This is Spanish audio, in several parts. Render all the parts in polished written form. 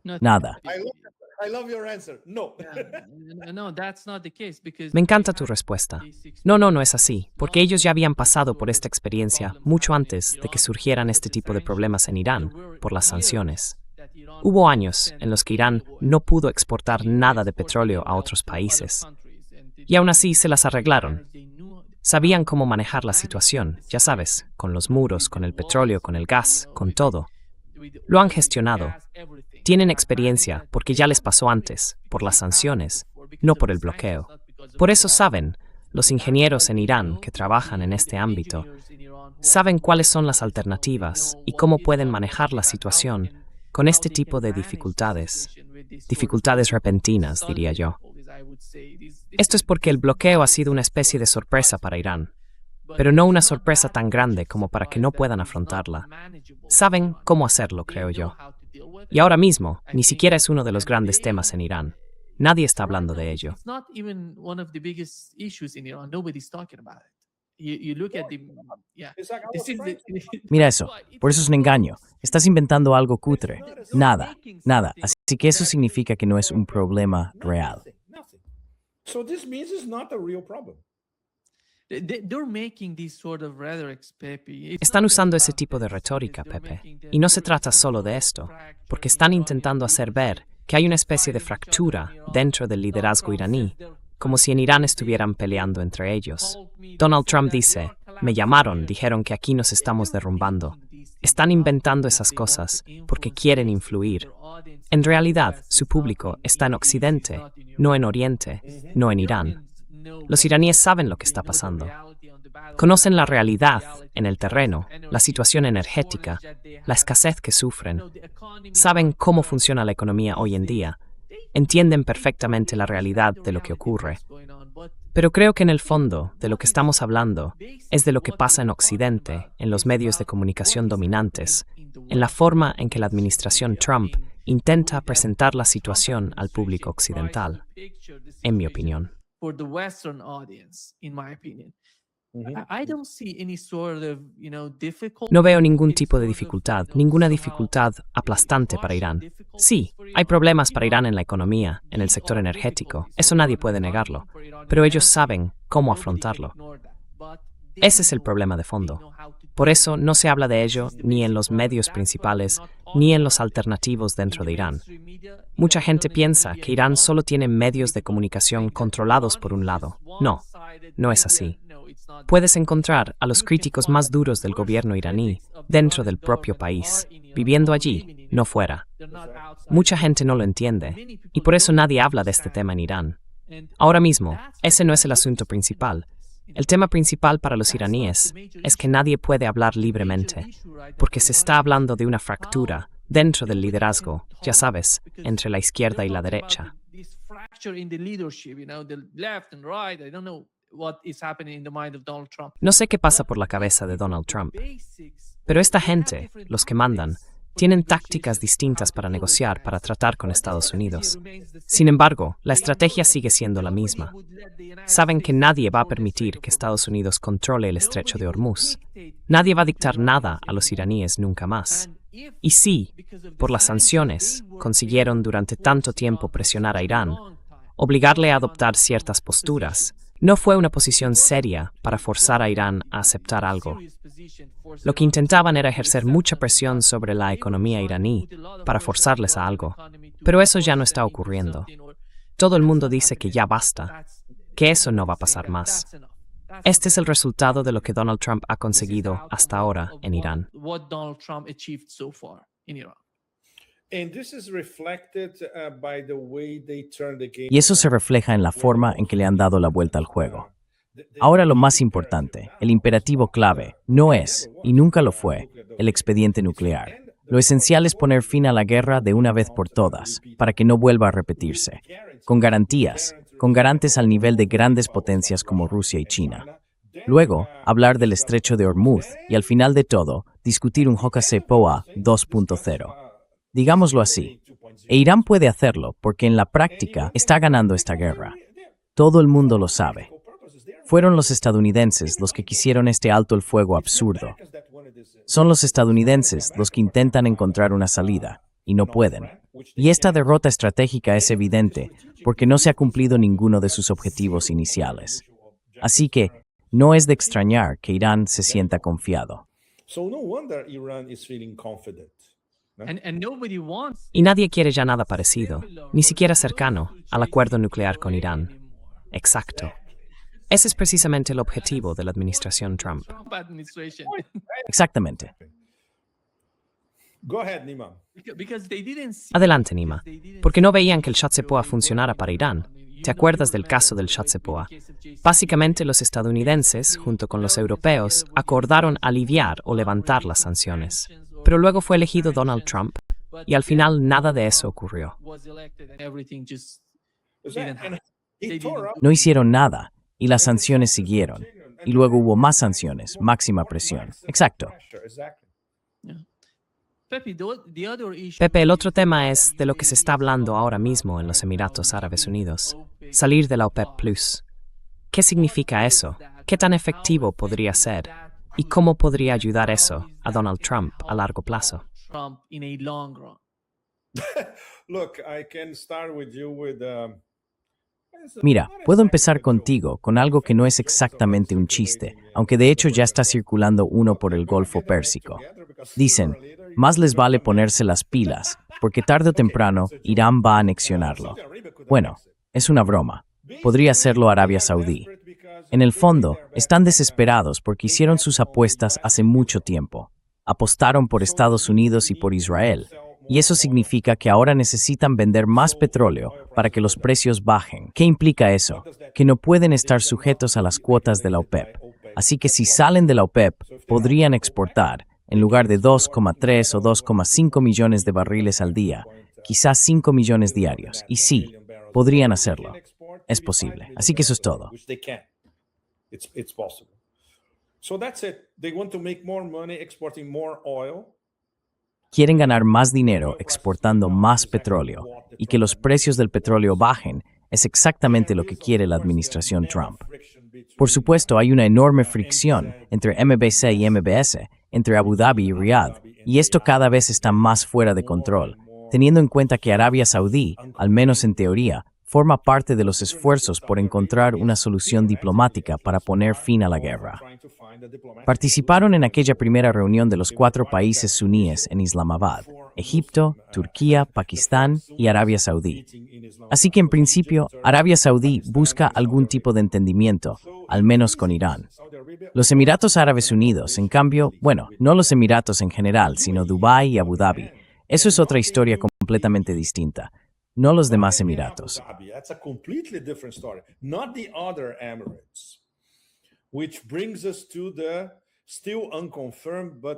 No, Nada. I love your answer. No. no, that's not the case because Me encanta tu respuesta. No, no es así, porque ellos ya habían pasado por esta experiencia mucho antes de que surgieran este tipo de problemas en Irán por las sanciones. Hubo años en los que Irán no pudo exportar nada de petróleo a otros países. Y aún así se las arreglaron. Sabían cómo manejar la situación, ya sabes, con los muros, con el petróleo, con el gas, con todo. Lo han gestionado. Tienen experiencia porque ya les pasó antes, por las sanciones, no por el bloqueo. Por eso saben, los ingenieros en Irán que trabajan en este ámbito, saben cuáles son las alternativas y cómo pueden manejar la situación con este tipo de dificultades. Dificultades repentinas, diría yo. Esto es porque el bloqueo ha sido una especie de sorpresa para Irán, pero no una sorpresa tan grande como para que no puedan afrontarla. Saben cómo hacerlo, creo yo. Y ahora mismo, ni siquiera es uno de los grandes temas en Irán. Nadie está hablando de ello. It's not even one of the biggest issues in Iran. Nobody's talking about it. You look at the yeah. This is Mira eso. Por eso es un engaño. Estás inventando algo cutre. Nada. Así que eso significa que no es un problema real. Nothing. So this means it's not a real problem. they're making these sort of rhetorics, Pepe. It's Están not just usando ese about tipo de this. retórica, They're Pepe. making the- Y no se trata solo de esto, porque están intentando hacer ver que hay una especie de fractura dentro del liderazgo iraní, como si en Irán estuvieran peleando entre ellos. Donald Trump dice, me llamaron, dijeron que aquí nos estamos derrumbando. Están inventando esas cosas porque quieren influir. En realidad, su público está en Occidente, no en Oriente, no en Irán. Los iraníes saben lo que está pasando. Conocen la realidad en el terreno, la situación energética, la escasez que sufren. Saben cómo funciona la economía hoy en día. Entienden perfectamente la realidad de lo que ocurre. Pero creo que en el fondo de lo que estamos hablando es de lo que pasa en Occidente, en los medios de comunicación dominantes, en la forma en que la administración Trump intenta presentar la situación al público occidental, en mi opinión. For the Western audience, in my opinion. Mhm. I don't see any sort of, difficult. No veo ningún tipo de dificultad, ninguna dificultad aplastante para Irán. Sí, hay problemas para Irán en la economía, en el sector energético, eso nadie puede negarlo, pero ellos saben cómo afrontarlo. Ese es el problema de fondo. Por eso no se habla de ello ni en los medios principales, ni en los alternativos dentro de Irán. Mucha gente piensa que Irán solo tiene medios de comunicación controlados por un lado. No, no es así. Puedes encontrar a los críticos más duros del gobierno iraní dentro del propio país, viviendo allí, no fuera. Mucha gente no lo entiende, y por eso nadie habla de este tema en Irán. Ahora mismo, ese no es el asunto principal. El tema principal para los iraníes es que nadie puede hablar libremente, porque se está hablando de una fractura dentro del liderazgo, ya sabes, entre la izquierda y la derecha. No sé qué pasa por la cabeza de Donald Trump, pero esta gente, los que mandan, tienen tácticas distintas para negociar, para tratar con Estados Unidos. Sin embargo, la estrategia sigue siendo la misma. Saben que nadie va a permitir que Estados Unidos controle el estrecho de Hormuz. Nadie va a dictar nada a los iraníes nunca más. Y sí, por las sanciones, consiguieron durante tanto tiempo presionar a Irán, obligarle a adoptar ciertas posturas. No fue una posición seria para forzar a Irán a aceptar algo. Lo que intentaban era ejercer mucha presión sobre la economía iraní para forzarles a algo. Pero eso ya no está ocurriendo. Todo el mundo dice que ya basta, que eso no va a pasar más. Este es el resultado de lo que Donald Trump ha conseguido hasta ahora en Irán. And this is reflected by the way they turn the game. Y eso se refleja en la forma en que le han dado la vuelta al juego. Ahora lo más importante, el imperativo clave, no es, y nunca lo fue, el expediente nuclear. Lo esencial es poner fin a la guerra de una vez por todas, para que no vuelva a repetirse, con garantías, con garantes al nivel de grandes potencias como Rusia y China. Luego, hablar del estrecho de Hormuz y al final de todo, discutir un JCPOA 2.0. Digámoslo así. E Irán puede hacerlo porque en la práctica está ganando esta guerra. Todo el mundo lo sabe. Fueron los estadounidenses los que quisieron este alto el fuego absurdo. Son los estadounidenses los que intentan encontrar una salida. y no pueden. Y esta derrota estratégica es evidente porque no se ha cumplido ninguno de sus objetivos iniciales. Así que no es de extrañar que Irán se sienta confiado. Y nadie quiere ya nada parecido, ni siquiera cercano, al acuerdo nuclear con Irán. Exacto. Ese es precisamente el objetivo de la administración Trump. Exactamente. Adelante, Nima. Porque no veían que el Chatsepoa funcionara para Irán. ¿Te acuerdas del caso del Chatsepoa? Básicamente, los estadounidenses, junto con los europeos, acordaron aliviar o levantar las sanciones. Pero luego fue elegido Donald Trump, y al final nada de eso ocurrió. No hicieron nada, y las sanciones siguieron. Y luego hubo más sanciones, máxima presión. Exacto. Pepe, el otro tema es de lo que se está hablando ahora mismo en los Emiratos Árabes Unidos. Salir de la OPEP Plus. ¿Qué significa eso? ¿Qué tan efectivo podría ser? ¿Y cómo podría ayudar eso a Donald Trump a largo plazo? Mira, puedo empezar contigo con algo que no es exactamente un chiste, aunque de hecho ya está circulando uno por el Golfo Pérsico. Dicen, más les vale ponerse las pilas, porque tarde o temprano Irán va a anexionarlo. Bueno, es una broma. Podría serlo Arabia Saudí. En el fondo, están desesperados porque hicieron sus apuestas hace mucho tiempo. Apostaron por Estados Unidos y por Israel. Y eso significa que ahora necesitan vender más petróleo para que los precios bajen. ¿Qué implica eso? Que no pueden estar sujetos a las cuotas de la OPEP. Así que si salen de la OPEP, podrían exportar, en lugar de 2,3 o 2,5 millones de barriles al día, quizás 5 millones diarios. Y sí, podrían hacerlo. Es posible. Así que eso es todo. Quieren ganar más dinero exportando más petróleo y que los precios del petróleo bajen es exactamente lo que quiere la administración Trump. Por supuesto, hay una enorme fricción entre MBC y MBS, entre Abu Dhabi y Riyadh, y esto cada vez está más fuera de control, teniendo en cuenta que Arabia Saudí, al menos en teoría, forma parte de los esfuerzos por encontrar una solución diplomática para poner fin a la guerra. Participaron en aquella primera reunión de los 4 países suníes en Islamabad: Egipto, Turquía, Pakistán y Arabia Saudí. Así que en principio, Arabia Saudí busca algún tipo de entendimiento, al menos con Irán. Los Emiratos Árabes Unidos, en cambio, bueno, no los Emiratos en general, sino Dubái y Abu Dhabi. Eso es otra historia completamente distinta. No los demás Emiratos.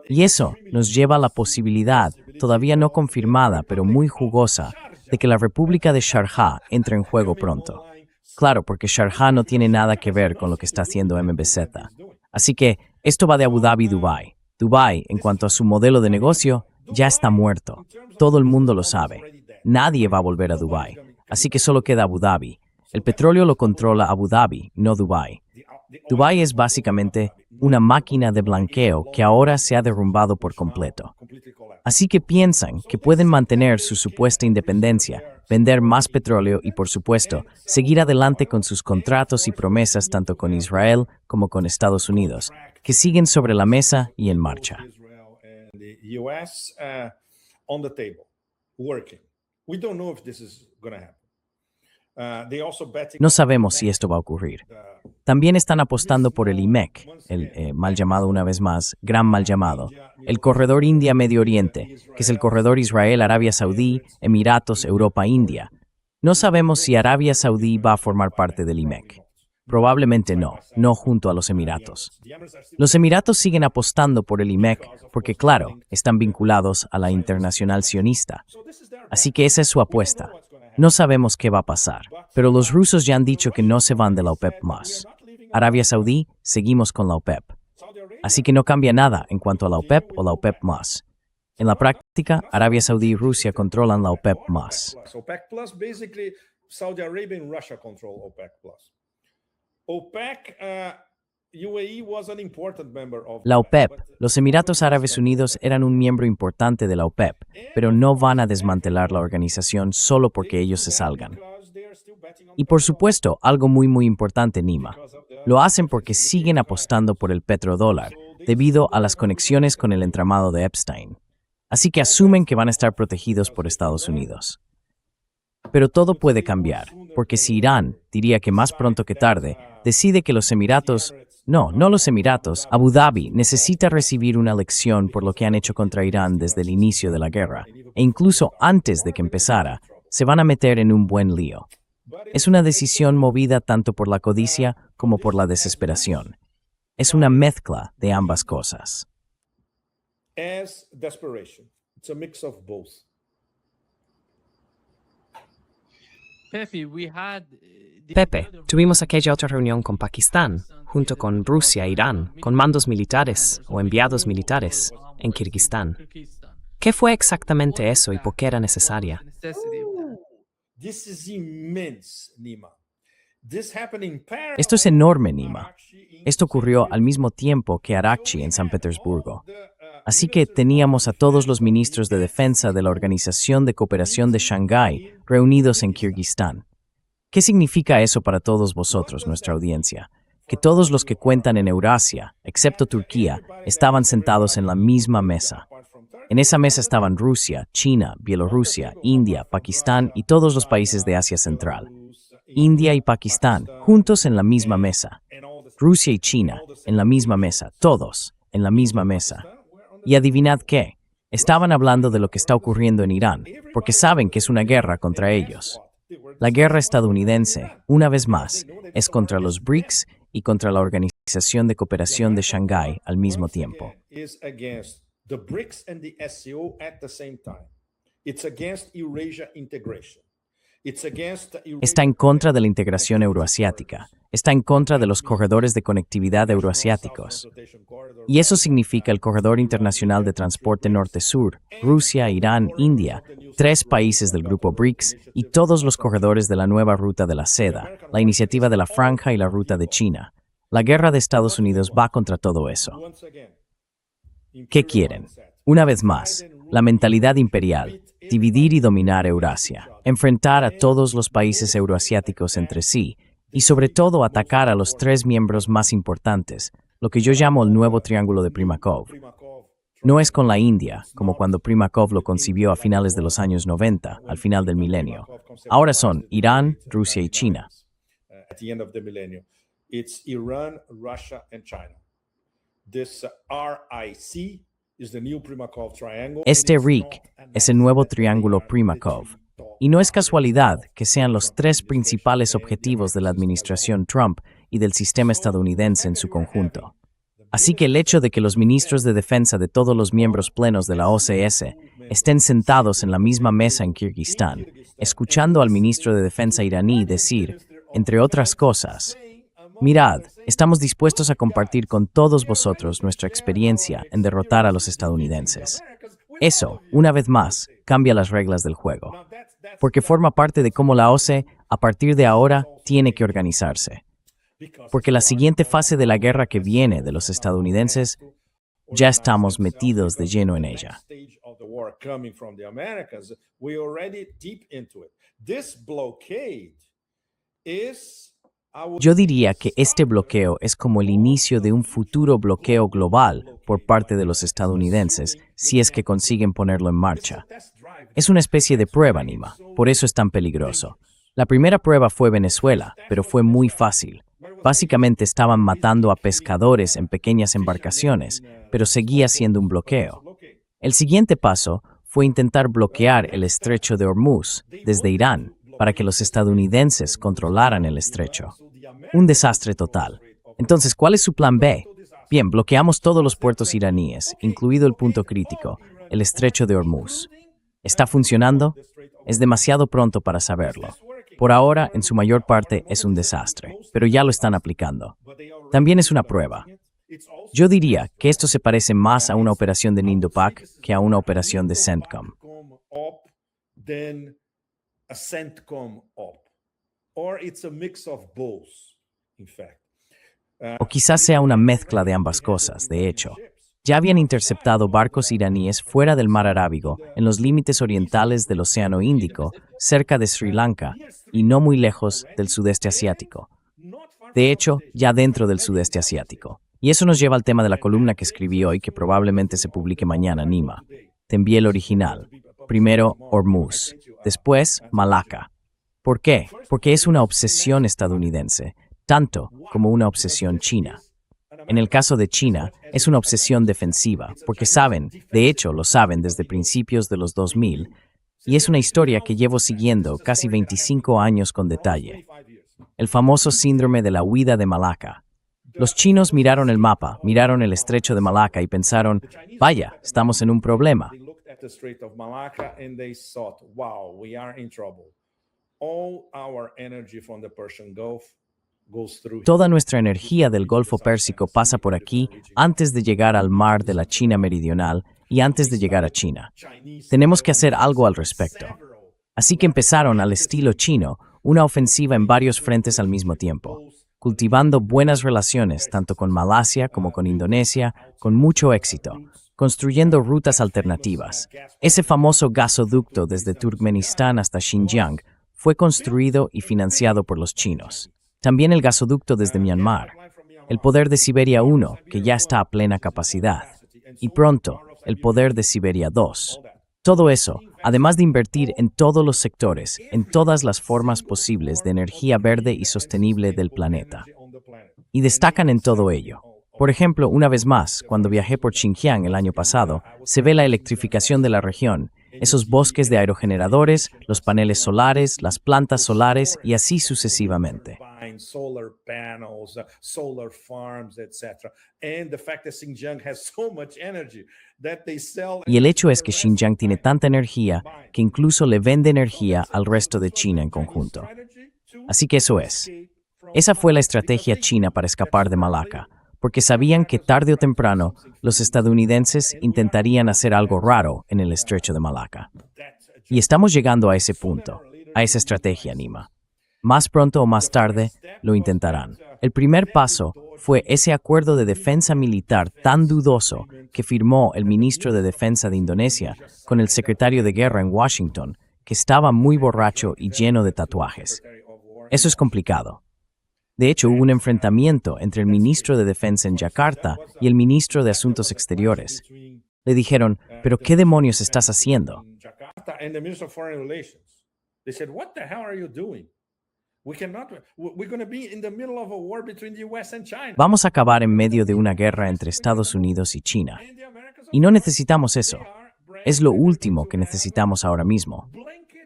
Y eso nos lleva a la posibilidad, todavía no confirmada pero muy jugosa, de que la República de Sharjah entre en juego pronto. Claro, porque Sharjah no tiene nada que ver con lo que está haciendo MBZ. Así que esto va de Abu Dhabi y Dubái. Dubái, en cuanto a su modelo de negocio, ya está muerto. Todo el mundo lo sabe. Nadie va a volver a Dubái. Así que solo queda Abu Dhabi. El petróleo lo controla Abu Dhabi, no Dubái. Dubái es básicamente una máquina de blanqueo que ahora se ha derrumbado por completo. Así que piensan que pueden mantener su supuesta independencia, vender más petróleo y, por supuesto, seguir adelante con sus contratos y promesas tanto con Israel como con Estados Unidos, que siguen sobre la mesa y en marcha. No sabemos si esto va a ocurrir. También están apostando por el IMEC, el mal llamado una vez más, gran mal llamado, el corredor India-Medio Oriente, que es el corredor Israel-Arabia Saudí, Emiratos, Europa-India. No sabemos si Arabia Saudí va a formar parte del IMEC. Probablemente no junto a los Emiratos. Los Emiratos siguen apostando por el IMEC porque, claro, están vinculados a la internacional sionista. Así que esa es su apuesta. No sabemos qué va a pasar, pero los rusos ya han dicho que no se van de la OPEP más. Arabia Saudí, seguimos con la OPEP. Así que no cambia nada en cuanto a la OPEP o la OPEP más. En la práctica, Arabia Saudí y Rusia controlan la OPEP más. OPEC Plus, basically, Saudi Arabia and Russia control OPEC Plus. OPEC La OPEP, los Emiratos Árabes Unidos eran un miembro importante de la OPEP, pero no van a desmantelar la organización solo porque ellos se salgan. Y por supuesto, algo muy importante, Nima. Lo hacen porque siguen apostando por el petrodólar, debido a las conexiones con el entramado de Epstein. Así que asumen que van a estar protegidos por Estados Unidos. Pero todo puede cambiar, porque si Irán, diría que más pronto que tarde, decide que los Emiratos, no los Emiratos, Abu Dhabi necesita recibir una lección por lo que han hecho contra Irán desde el inicio de la guerra, e incluso antes de que empezara, se van a meter en un buen lío. Es una decisión movida tanto por la codicia como por la desesperación. Es una mezcla de ambas cosas. Pepe, tuvimos aquella otra reunión con Pakistán, junto con Rusia e Irán, con mandos militares o enviados militares en Kirguistán. ¿Qué fue exactamente eso y por qué era necesaria? Esto es enorme, Nima. Esto ocurrió al mismo tiempo que Arakchi en San Petersburgo. Así que teníamos a todos los ministros de defensa de la Organización de Cooperación de Shanghái reunidos en Kirguistán. ¿Qué significa eso para todos vosotros, nuestra audiencia? Que todos los que cuentan en Eurasia, excepto Turquía, estaban sentados en la misma mesa. En esa mesa estaban Rusia, China, Bielorrusia, India, Pakistán y todos los países de Asia Central. India y Pakistán, juntos en la misma mesa. Rusia y China, en la misma mesa. Todos, en la misma mesa. Y adivinad qué, estaban hablando de lo que está ocurriendo en Irán, porque saben que es una guerra contra ellos. La guerra estadounidense, una vez más, es contra los BRICS y contra la Organización de Cooperación de Shanghái al mismo tiempo. Está en contra de la integración euroasiática. Está en contra de los corredores de conectividad euroasiáticos. Y eso significa el Corredor Internacional de Transporte Norte-Sur, Rusia, Irán, India, 3 países del grupo BRICS y todos los corredores de la nueva Ruta de la Seda, la Iniciativa de la Franja y la Ruta de China. La guerra de Estados Unidos va contra todo eso. ¿Qué quieren? Una vez más, la mentalidad imperial, dividir y dominar Eurasia, enfrentar a todos los países euroasiáticos entre sí, y sobre todo atacar a los 3 miembros más importantes, lo que yo llamo el nuevo triángulo de Primakov. No es con la India, como cuando Primakov lo concibió a finales de los años 90, al final del milenio. Ahora son Irán, Rusia y China. Este RIC es el nuevo triángulo Primakov. Y no es casualidad que sean los 3 principales objetivos de la administración Trump y del sistema estadounidense en su conjunto. Así que el hecho de que los ministros de defensa de todos los miembros plenos de la OCS estén sentados en la misma mesa en Kirguistán, escuchando al ministro de defensa iraní decir, entre otras cosas, mirad, estamos dispuestos a compartir con todos vosotros nuestra experiencia en derrotar a los estadounidenses. Eso, una vez más, cambia las reglas del juego, porque forma parte de cómo la OCE, a partir de ahora, tiene que organizarse. Porque la siguiente fase de la guerra que viene de los estadounidenses, ya estamos metidos de lleno en ella. Yo diría que este bloqueo es como el inicio de un futuro bloqueo global por parte de los estadounidenses, si es que consiguen ponerlo en marcha. Es una especie de prueba, Nima, por eso es tan peligroso. La primera prueba fue Venezuela, pero fue muy fácil. Básicamente estaban matando a pescadores en pequeñas embarcaciones, pero seguía siendo un bloqueo. El siguiente paso fue intentar bloquear el estrecho de Hormuz desde Irán para que los estadounidenses controlaran el estrecho. Un desastre total. Entonces, ¿cuál es su plan B? Bien, bloqueamos todos los puertos iraníes, incluido el punto crítico, el estrecho de Hormuz. ¿Está funcionando? Es demasiado pronto para saberlo. Por ahora, en su mayor parte, es un desastre, pero ya lo están aplicando. También es una prueba. Yo diría que esto se parece más a una operación de Nindopak que a una operación de CENTCOM. O quizás sea una mezcla de ambas cosas, de hecho. Ya habían interceptado barcos iraníes fuera del mar Arábigo, en los límites orientales del Océano Índico, cerca de Sri Lanka y no muy lejos del sudeste asiático. De hecho, ya dentro del sudeste asiático. Y eso nos lleva al tema de la columna que escribí hoy, que probablemente se publique mañana, Nima. Te envié el original. Primero, Hormuz. Después, Malaca. ¿Por qué? Porque es una obsesión estadounidense, tanto como una obsesión china. En el caso de China, es una obsesión defensiva, porque saben, de hecho lo saben desde principios de los 2000, y es una historia que llevo siguiendo casi 25 años con detalle. El famoso síndrome de la huida de Malaca. Los chinos miraron el mapa, miraron el estrecho de Malaca y pensaron, vaya, estamos en un problema. Toda nuestra energía del Golfo Pérsico pasa por aquí antes de llegar al mar de la China Meridional y antes de llegar a China. Tenemos que hacer algo al respecto. Así que empezaron al estilo chino, una ofensiva en varios frentes al mismo tiempo, cultivando buenas relaciones tanto con Malasia como con Indonesia, con mucho éxito, construyendo rutas alternativas. Ese famoso gasoducto desde Turkmenistán hasta Xinjiang fue construido y financiado por los chinos. También el gasoducto desde Myanmar, el poder de Siberia 1, que ya está a plena capacidad, y pronto el poder de Siberia 2. Todo eso, además de invertir en todos los sectores, en todas las formas posibles de energía verde y sostenible del planeta. Y destacan en todo ello. Por ejemplo, una vez más, cuando viajé por Xinjiang el año pasado, se ve la electrificación de la región, esos bosques de aerogeneradores, los paneles solares, las plantas solares y así sucesivamente. Y el hecho es que Xinjiang tiene tanta energía que incluso le vende energía al resto de China en conjunto. Así que eso es. Esa fue la estrategia china para escapar de Malaca, porque sabían que tarde o temprano los estadounidenses intentarían hacer algo raro en el estrecho de Malaca. Y estamos llegando a ese punto, a esa estrategia, Nima. Más pronto o más tarde lo intentarán. El primer paso fue ese acuerdo de defensa militar tan dudoso que firmó el ministro de Defensa de Indonesia con el secretario de Guerra en Washington, que estaba muy borracho y lleno de tatuajes. Eso es complicado. De hecho, hubo un enfrentamiento entre el ministro de Defensa en Yakarta y el ministro de Asuntos Exteriores. Le dijeron, ¿pero qué demonios estás haciendo? Vamos a acabar en medio de una guerra entre Estados Unidos y China. Y no necesitamos eso. Es lo último que necesitamos ahora mismo.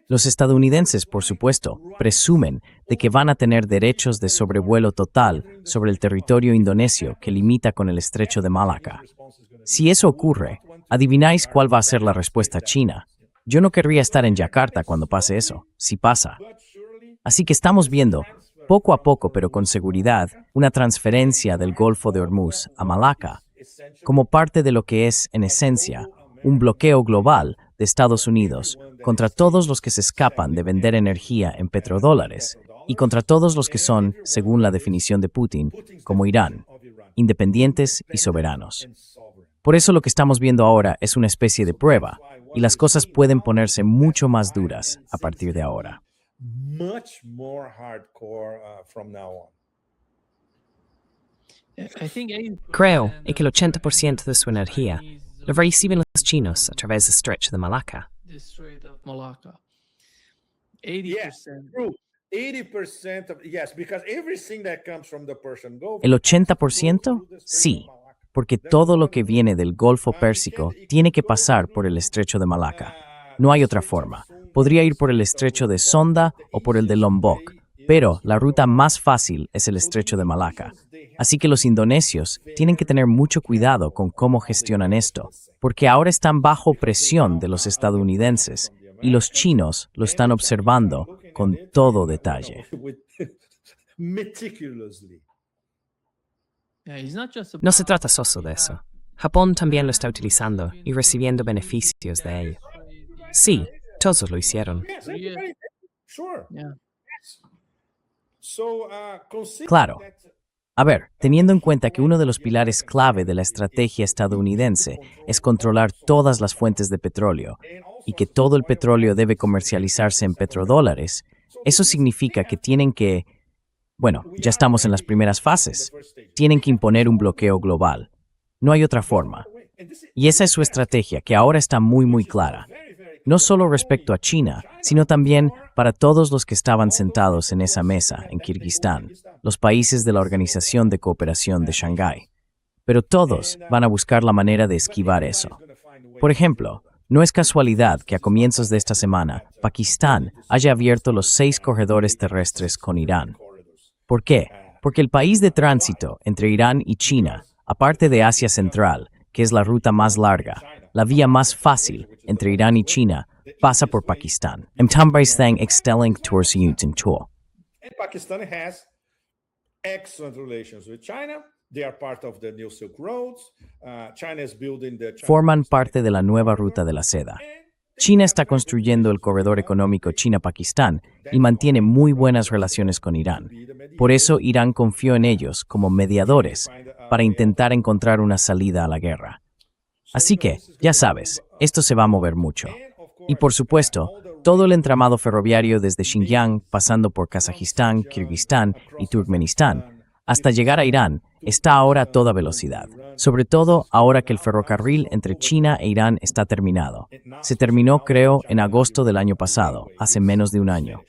Los estadounidenses, por supuesto, presumen de que van a tener derechos de sobrevuelo total sobre el territorio indonesio que limita con el estrecho de Malaca. Si eso ocurre, adivináis cuál va a ser la respuesta china. Yo no querría estar en Yakarta cuando pase eso, si pasa. Así que estamos viendo, poco a poco pero con seguridad, una transferencia del Golfo de Hormuz a Malaca, como parte de lo que es, en esencia, un bloqueo global de Estados Unidos contra todos los que se escapan de vender energía en petrodólares y contra todos los que son, según la definición de Putin, como Irán, independientes y soberanos. Por eso lo que estamos viendo ahora es una especie de prueba y las cosas pueden ponerse mucho más duras a partir de ahora. Creo que el 80% de su energía lo reciben los chinos a través del estrecho de Malaca. The Strait of Malacca. Yes, 80%. true. 80% of, yes, because everything that comes from the Persian Gulf. ¿El 80%? Sí, porque todo lo que viene del Golfo Pérsico tiene que pasar por el estrecho de Malaca. No hay otra forma. Podría ir por el estrecho de Sonda o por el de Lombok, pero la ruta más fácil es el estrecho de Malaca. Así que los indonesios tienen que tener mucho cuidado con cómo gestionan esto, porque ahora están bajo presión de los estadounidenses y los chinos lo están observando con todo detalle. Yeah, it's not just No se trata solo de eso. Japón también lo está utilizando y recibiendo beneficios de ello. Sí, todos lo hicieron. Yes, everybody did. Sure. Yeah. So, consider Claro. that A ver, teniendo en cuenta que uno de los pilares clave de la estrategia estadounidense es controlar todas las fuentes de petróleo y que todo el petróleo debe comercializarse en petrodólares, eso significa que tienen que, bueno, ya estamos en las primeras fases, tienen que imponer un bloqueo global. No hay otra forma. Y esa es su estrategia, que ahora está muy clara. No solo respecto a China, sino también para todos los que estaban sentados en esa mesa en Kirguistán, los países de la Organización de Cooperación de Shanghái. Pero todos van a buscar la manera de esquivar eso. Por ejemplo, no es casualidad que a comienzos de esta semana, Pakistán haya abierto los 6 corredores terrestres con Irán. ¿Por qué? Porque el país de tránsito entre Irán y China, aparte de Asia Central, que es la ruta más larga, la vía más fácil entre Irán y China, pasa por Pakistán. Pakistan has excellent relations with China. They are part of the New Silk Roads. China is building the forman parte de la nueva ruta de la seda. China está construyendo el corredor económico China-Pakistán y mantiene muy buenas relaciones con Irán. Por eso Irán confió en ellos como mediadores para intentar encontrar una salida a la guerra. Así que, ya sabes, esto se va a mover mucho. Y por supuesto, todo el entramado ferroviario desde Xinjiang, pasando por Kazajistán, Kirguistán y Turkmenistán, hasta llegar a Irán, está ahora a toda velocidad. Sobre todo ahora que el ferrocarril entre China e Irán está terminado. Se terminó, creo, en agosto del año pasado, hace menos de un año.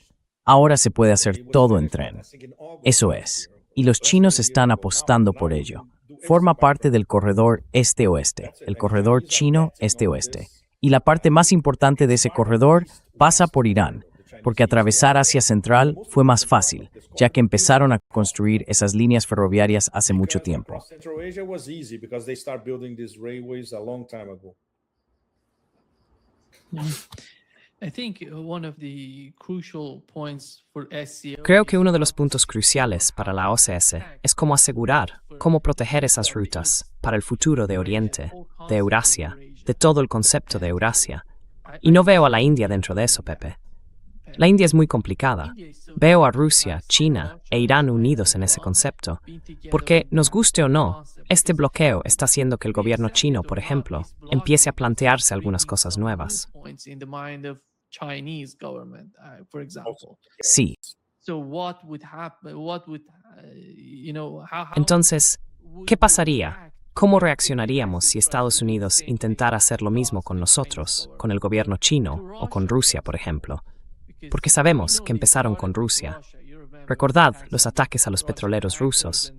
Ahora se puede hacer todo en tren. Eso es. Y los chinos están apostando por ello. Forma parte del corredor este-oeste, el corredor chino este-oeste. Y la parte más importante de ese corredor pasa por Irán, porque atravesar Asia Central fue más fácil, ya que empezaron a construir esas líneas ferroviarias hace mucho tiempo. Creo que uno de los puntos cruciales para la OCS es cómo asegurar, cómo proteger esas rutas para el futuro de Oriente, de Eurasia, de todo el concepto de Eurasia. Y no veo a la India dentro de eso, Pepe. La India es muy complicada. Veo a Rusia, China e Irán unidos en ese concepto, porque, nos guste o no, este bloqueo está haciendo que el gobierno chino, por ejemplo, empiece a plantearse algunas cosas nuevas. Sí. Entonces, ¿qué pasaría? ¿Cómo reaccionaríamos si Estados Unidos intentara hacer lo mismo con nosotros, con el gobierno chino o con Rusia, por ejemplo? Porque sabemos que empezaron con Rusia. Recordad los ataques a los petroleros rusos.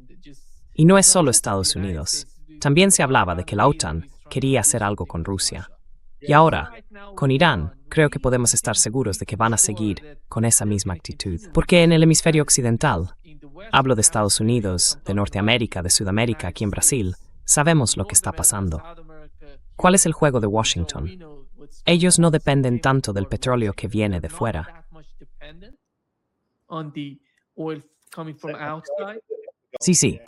Y no es solo Estados Unidos. También se hablaba de que la OTAN quería hacer algo con Rusia. Y ahora, con Irán, creo que podemos estar seguros de que van a seguir con esa misma actitud. Porque en el hemisferio occidental, hablo de Estados Unidos, de Norteamérica, de Sudamérica, aquí en Brasil, sabemos lo que está pasando. ¿Cuál es el juego de Washington? Ellos no dependen tanto del petróleo que viene de fuera. Sí.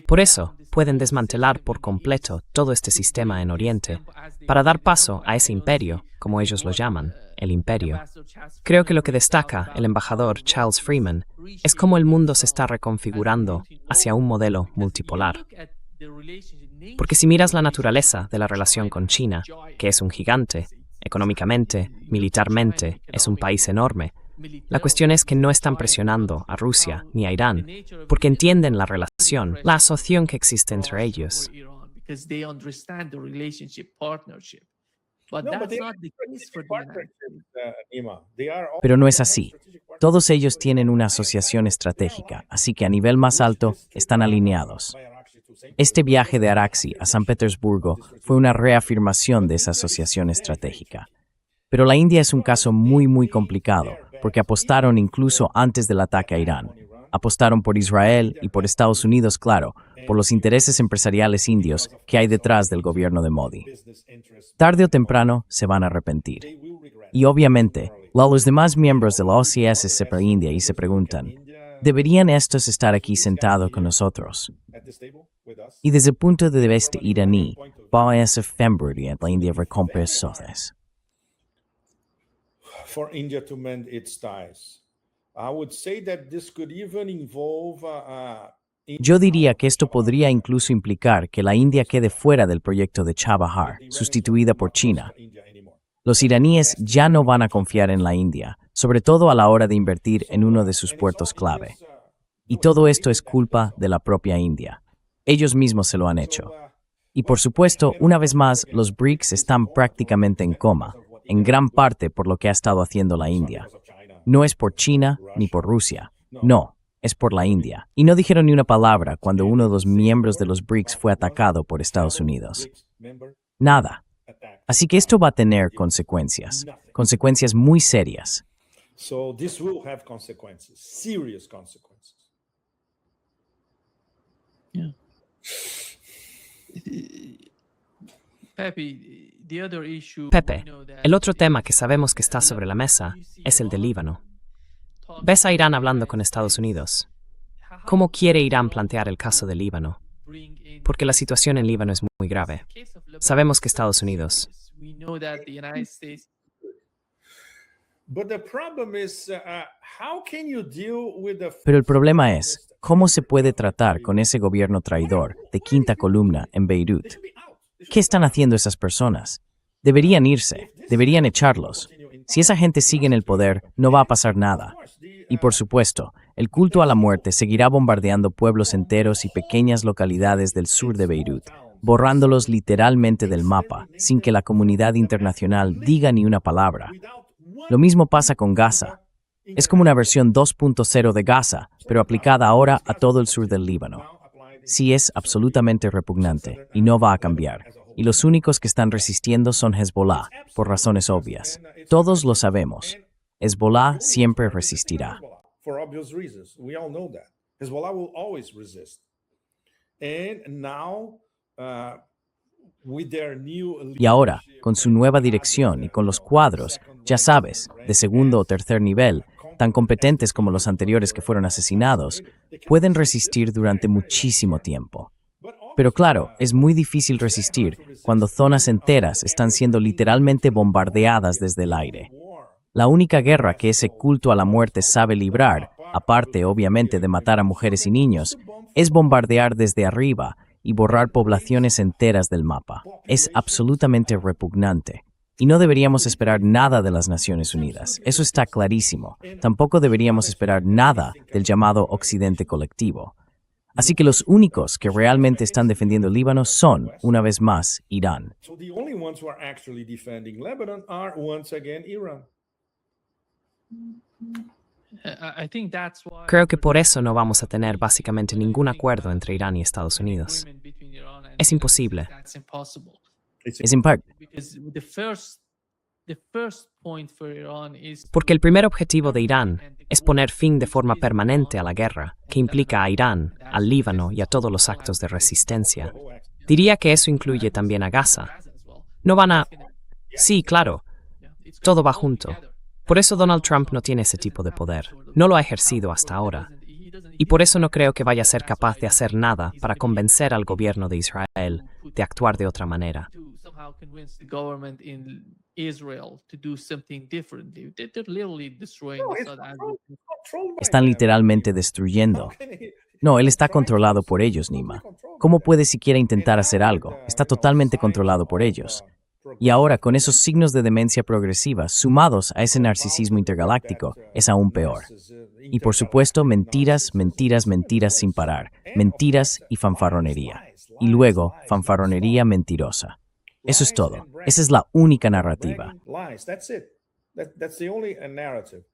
Por eso, pueden desmantelar por completo todo este sistema en Oriente para dar paso a ese imperio, como ellos lo llaman, el imperio. Creo que lo que destaca el embajador Charles Freeman es cómo el mundo se está reconfigurando hacia un modelo multipolar. Porque si miras la naturaleza de la relación con China, que es un gigante, económicamente, militarmente, es un país enorme, la cuestión es que no están presionando a Rusia ni a Irán, porque entienden la relación, la asociación que existe entre ellos. Pero no es así. Todos ellos tienen una asociación estratégica, así que a nivel más alto están alineados. Este viaje de Araxi a San Petersburgo fue una reafirmación de esa asociación estratégica. Pero la India es un caso muy complicado, porque apostaron incluso antes del ataque a Irán. Apostaron por Israel y por Estados Unidos, claro, por los intereses empresariales indios que hay detrás del gobierno de Modi. Tarde o temprano se van a arrepentir. Y obviamente, los demás miembros de la OCS se India y se preguntan, ¿deberían estos estar aquí sentados con nosotros? Y desde el punto de vista iraní, va a ser February la India recompensas. For India to mend its ties. I would say that this could even involve Yo diría que esto podría incluso implicar que la India quede fuera del proyecto de Chabahar, sustituida por China. Los iraníes ya no van a confiar en la India, sobre todo a la hora de invertir en uno de sus puertos clave. Y todo esto es culpa de la propia India. Ellos mismos se lo han hecho. Y por supuesto, una vez más, los BRICS están prácticamente en coma, en gran parte por lo que ha estado haciendo la India. No es por China ni por Rusia, no, es por la India. Y no dijeron ni una palabra cuando uno de los miembros de los BRICS fue atacado por Estados Unidos. Nada. Así que esto va a tener consecuencias, consecuencias muy serias. So this will have consequences, serious consequences. Yeah. Pepe, el otro tema que sabemos que está sobre la mesa es el de Líbano. ¿Ves a Irán hablando con Estados Unidos? ¿Cómo quiere Irán plantear el caso de Líbano? Porque la situación en Líbano es muy grave. Sabemos que Estados Unidos... Pero el problema es, ¿cómo se puede tratar con ese gobierno traidor de quinta columna en Beirut? ¿Qué están haciendo esas personas? Deberían irse, deberían echarlos. Si esa gente sigue en el poder, no va a pasar nada. Y por supuesto, el culto a la muerte seguirá bombardeando pueblos enteros y pequeñas localidades del sur de Beirut, borrándolos literalmente del mapa, sin que la comunidad internacional diga ni una palabra. Lo mismo pasa con Gaza. Es como una versión 2.0 de Gaza, pero aplicada ahora a todo el sur del Líbano. Sí, es absolutamente repugnante y no va a cambiar. Y los únicos que están resistiendo son Hezbollah, por razones obvias. Todos lo sabemos. Hezbollah siempre resistirá. For obvious reasons. We all know that. Hezbollah will always resist. And now, with their new Y ahora, con su nueva dirección y con los cuadros, ya sabes, de segundo o tercer nivel, tan competentes como los anteriores que fueron asesinados, pueden resistir durante muchísimo tiempo. Pero claro, es muy difícil resistir cuando zonas enteras están siendo literalmente bombardeadas desde el aire. La única guerra que ese culto a la muerte sabe librar, aparte obviamente de matar a mujeres y niños, es bombardear desde arriba y borrar poblaciones enteras del mapa. Es absolutamente repugnante. Y no deberíamos esperar nada de las Naciones Unidas. Eso está clarísimo. Tampoco deberíamos esperar nada del llamado Occidente colectivo. Así que los únicos que realmente están defendiendo el Líbano son, una vez más, Irán. So the only ones who are actually defending Lebanon are once again Iran. Creo que por eso no vamos a tener básicamente ningún acuerdo entre Irán y Estados Unidos. Es imposible. Es en parte. Porque el primer objetivo de Irán es poner fin de forma permanente a la guerra, que implica a Irán, al Líbano y a todos los actos de resistencia. Diría que eso incluye también a Gaza. No van a... Sí, claro. Todo va junto. Por eso Donald Trump no tiene ese tipo de poder. No lo ha ejercido hasta ahora. Y por eso no creo que vaya a ser capaz de hacer nada para convencer al gobierno de Israel de actuar de otra manera. Están literalmente destruyendo. No, él está controlado por ellos, Nima. ¿Cómo puede siquiera intentar hacer algo? Está totalmente controlado por ellos. Y ahora, con esos signos de demencia progresiva sumados a ese narcisismo intergaláctico, es aún peor. Y por supuesto, mentiras, mentiras, mentiras sin parar. Mentiras y fanfarronería. Y luego, fanfarronería mentirosa. Eso es todo. Esa es la única narrativa. That's the only narrative.